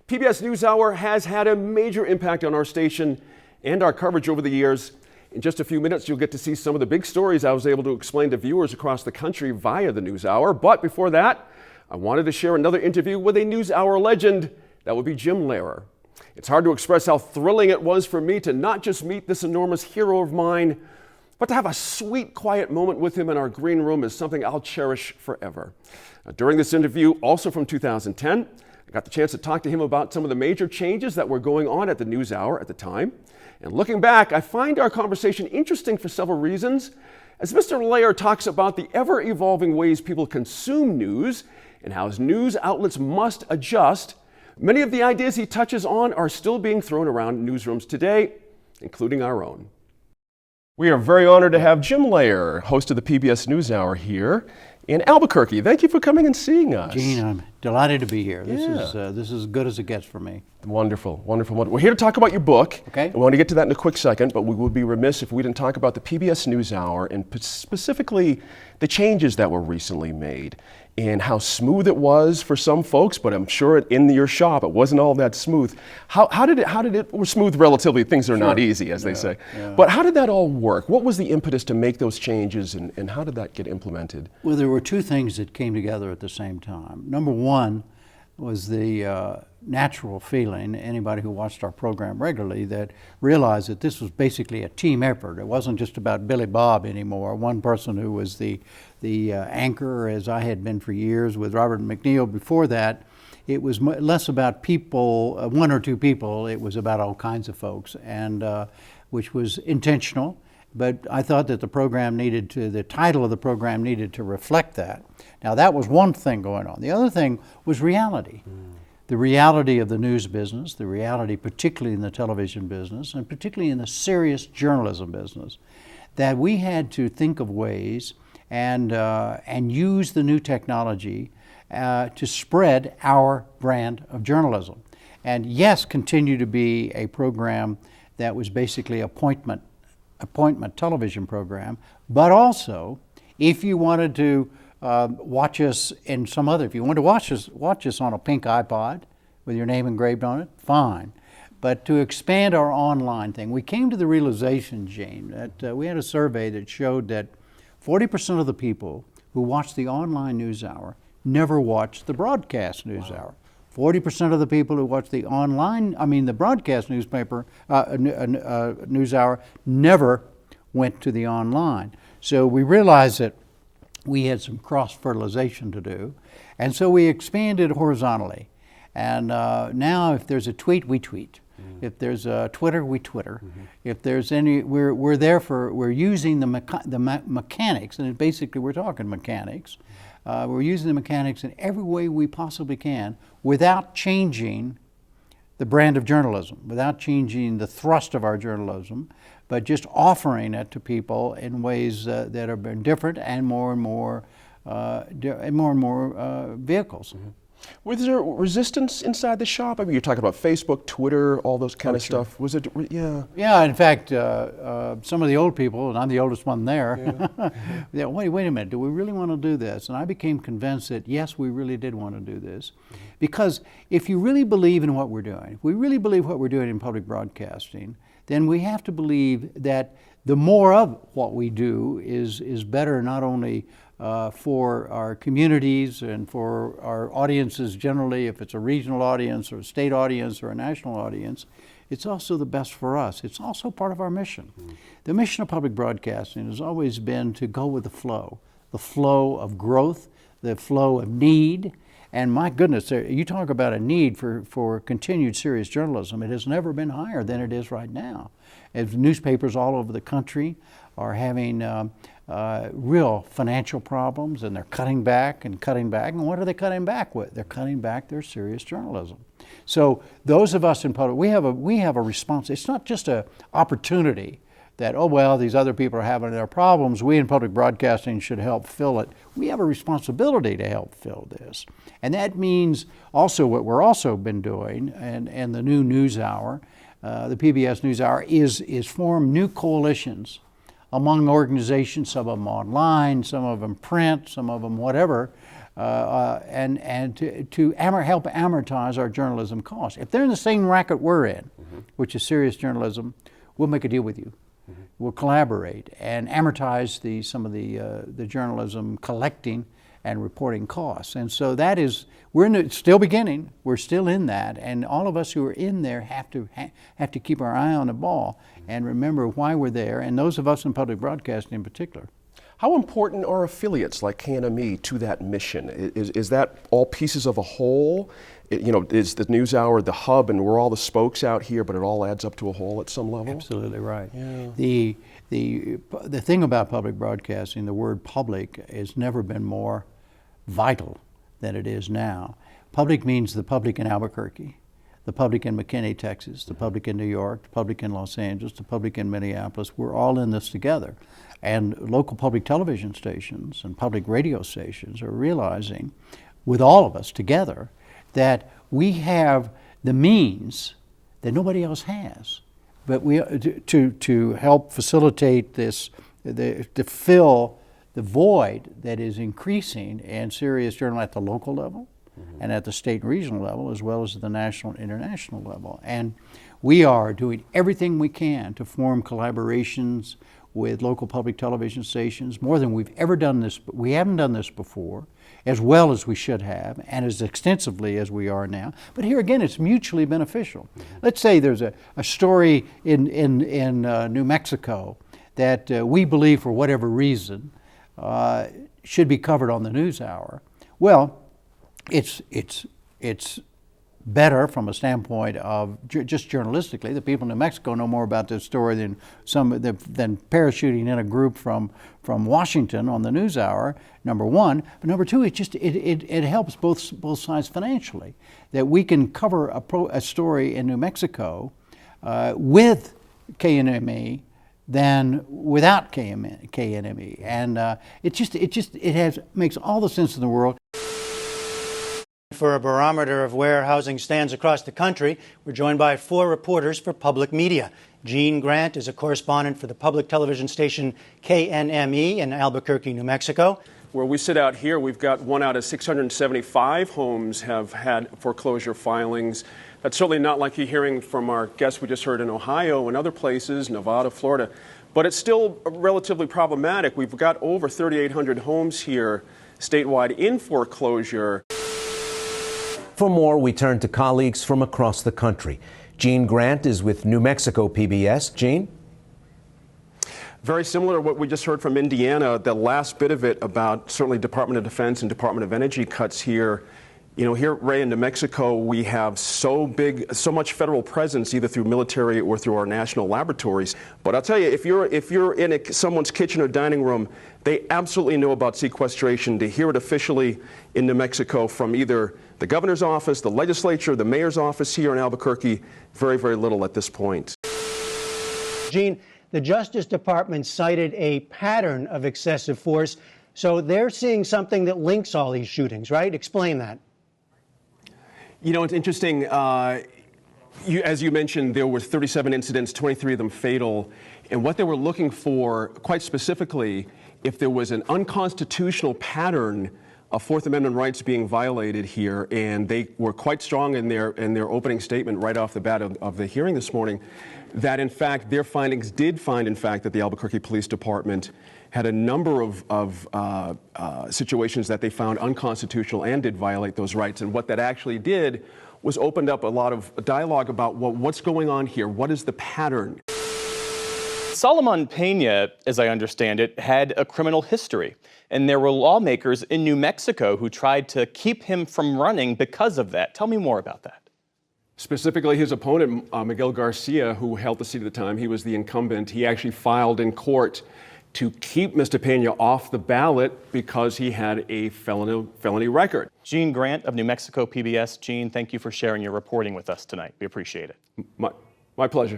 PBS NewsHour has had a major impact on our station and our coverage over the years. In just a few minutes, you'll get to see some of the big stories I was able to explain to viewers across the country via the NewsHour. But before that, I wanted to share another interview with a NewsHour legend. That would be Jim Lehrer. It's hard to express how thrilling it was for me to not just meet this enormous hero of mine, but to have a sweet, quiet moment with him in our green room is something I'll cherish forever. During this interview, also from 2010, I got the chance to talk to him about some of the major changes that were going on at the NewsHour at the time. And looking back, I find our conversation interesting for several reasons, as Mr. Lehrer talks about the ever-evolving ways people consume news and how news outlets must adjust. Many of the ideas he touches on are still being thrown around newsrooms today, including our own. We are very honored to have Jim Lehrer, host of the PBS NewsHour here in Albuquerque. Thank you for coming and seeing us. Gene, I'm delighted to be here. This is as good as it gets for me. Wonderful, wonderful, wonderful. We're here to talk about your book. Okay. I want to get to that in a quick second, but we would be remiss if we didn't talk about the PBS NewsHour and specifically the changes that were recently made and how smooth it was for some folks, but I'm sure in your shop it wasn't all that smooth. How did it, we're smooth relatively, things are not easy, as they say. Yeah. But how did that all work? What was the impetus to make those changes and how did that get implemented? Well, there were two things that came together at the same time. Number one was the natural feeling, anybody who watched our program regularly, that realized that this was basically a team effort. It wasn't just about Billy Bob anymore, one person who was the anchor, as I had been for years with Robert McNeil before that. It was less about people, one or two people, it was about all kinds of folks, and which was intentional. But I thought that the title of the program needed to reflect that. Now that was one thing going on. The other thing was reality. The reality of the news business, the reality particularly in the television business, and particularly in the serious journalism business, that we had to think of ways and use the new technology to spread our brand of journalism. And yes, continue to be a program that was basically appointment television program, but also if you wanted to watch us in some other, if you wanted to watch us on a pink iPod with your name engraved on it, fine. But to expand our online thing, we came to the realization, Gene, that we had a survey that showed that 40% of the people who watch the online NewsHour never watch the broadcast NewsHour. 40% of the people who watch the broadcast NewsHour never went to the online. So we realized that we had some cross-fertilization to do, and so we expanded horizontally. And now if there's a tweet, we tweet. If there's a Twitter, we Twitter. If there's any, we're using the mechanics, and basically we're talking mechanics. We're using the mechanics in every way we possibly can without changing the brand of journalism, without changing the thrust of our journalism, but just offering it to people in ways that are different and more and more vehicles. Was there resistance inside the shop? I mean, you're talking about Facebook, Twitter, all those kind of stuff. Was it, yeah? Yeah, in fact, some of the old people, and I'm the oldest one there, wait a minute, do we really want to do this? And I became convinced that yes, we really did want to do this. Because if you really believe in what we're doing, if we really believe what we're doing in public broadcasting, then we have to believe that the more of what we do is better not only for our communities and for our audiences generally, if it's a regional audience or a state audience or a national audience, it's also the best for us. It's also part of our mission. The mission of public broadcasting has always been to go with the flow of growth, the flow of need. And my goodness, you talk about a need for continued serious journalism. It has never been higher than it is right now. As newspapers all over the country are having real financial problems, and they're cutting back. And what are they cutting back with? They're cutting back their serious journalism. So those of us in public, we have a response. It's not just an opportunity that, oh well, these other people are having their problems, we in public broadcasting should help fill it. We have a responsibility to help fill this. And that means also what we're also been doing, and the new NewsHour, the PBS NewsHour, is form new coalitions among organizations, some of them online, some of them print, some of them whatever, help amortize our journalism costs. If they're in the same racket we're in, which is serious journalism, we'll make a deal with you. We'll collaborate and amortize some of the journalism collecting and reporting costs. And so that is, still beginning, we're still in that, and all of us who are in there have to keep our eye on the ball and remember why we're there, and those of us in public broadcasting in particular. How important are affiliates like KNME to that mission? Is that all pieces of a whole? Is the NewsHour the hub and we're all the spokes out here, but it all adds up to a whole at some level? Absolutely right. Yeah. The thing about public broadcasting, the word public has never been more vital than it is now. Public means the public in Albuquerque, the public in McKinney, Texas, the public in New York, the public in Los Angeles, the public in Minneapolis. We're all in this together. And local public television stations and public radio stations are realizing, with all of us together, that we have the means that nobody else has. But to help facilitate this, to fill the void that is increasing in serious journalism at the local level and at the state and regional level, as well as at the national and international level. And we are doing everything we can to form collaborations with local public television stations, more than we've ever done this. But we haven't done this before as well as we should have and as extensively as we are now. But here again, it's mutually beneficial. Let's say there's a story in New Mexico that we believe for whatever reason should be covered on the NewsHour. Well, it's better from a standpoint of just journalistically. The people in New Mexico know more about this story than parachuting in a group from Washington on the NewsHour, number one. But number two, it helps both sides financially, that we can cover a story in New Mexico with KNME than without KNME, and it makes all the sense in the world. For a barometer of where housing stands across the country, we're joined by 4 reporters for public media. Gene Grant is a correspondent for the public television station KNME in Albuquerque, New Mexico. Where we sit out here, we've got 1 out of 675 homes have had foreclosure filings. That's certainly not like you're hearing from our guests we just heard in Ohio and other places, Nevada, Florida. But it's still relatively problematic. We've got over 3,800 homes here statewide in foreclosure. For more, we turn to colleagues from across the country. Gene Grant is with New Mexico PBS. Gene? Very similar to what we just heard from Indiana, the last bit of it about certainly Department of Defense and Department of Energy cuts here. Here, Ray, in New Mexico, we have so much federal presence, either through military or through our national laboratories. But I'll tell you, if you're in someone's kitchen or dining room, they absolutely know about sequestration. To hear it officially in New Mexico from either the governor's office, the legislature, the mayor's office here in Albuquerque, very, very little at this point. Gene, the Justice Department cited a pattern of excessive force, so they're seeing something that links all these shootings, right? Explain that. It's interesting. As you mentioned, there were 37 incidents, 23 of them fatal. And what they were looking for, quite specifically, if there was an unconstitutional pattern of Fourth Amendment rights being violated here, and they were quite strong in their opening statement right off the bat of the hearing this morning, that in fact their findings did find in fact that the Albuquerque Police Department had a number of situations that they found unconstitutional and did violate those rights. And what that actually did was opened up a lot of dialogue about what's going on here, what is the pattern. Solomon Pena, as I understand it, had a criminal history, and there were lawmakers in New Mexico who tried to keep him from running because of that. Tell me more about that. Specifically, his opponent, Miguel Garcia, who held the seat at the time, he was the incumbent. He actually filed in court to keep Mr. Pena off the ballot because he had a felony record. Gene Grant of New Mexico PBS. Gene, thank you for sharing your reporting with us tonight. We appreciate it. My pleasure.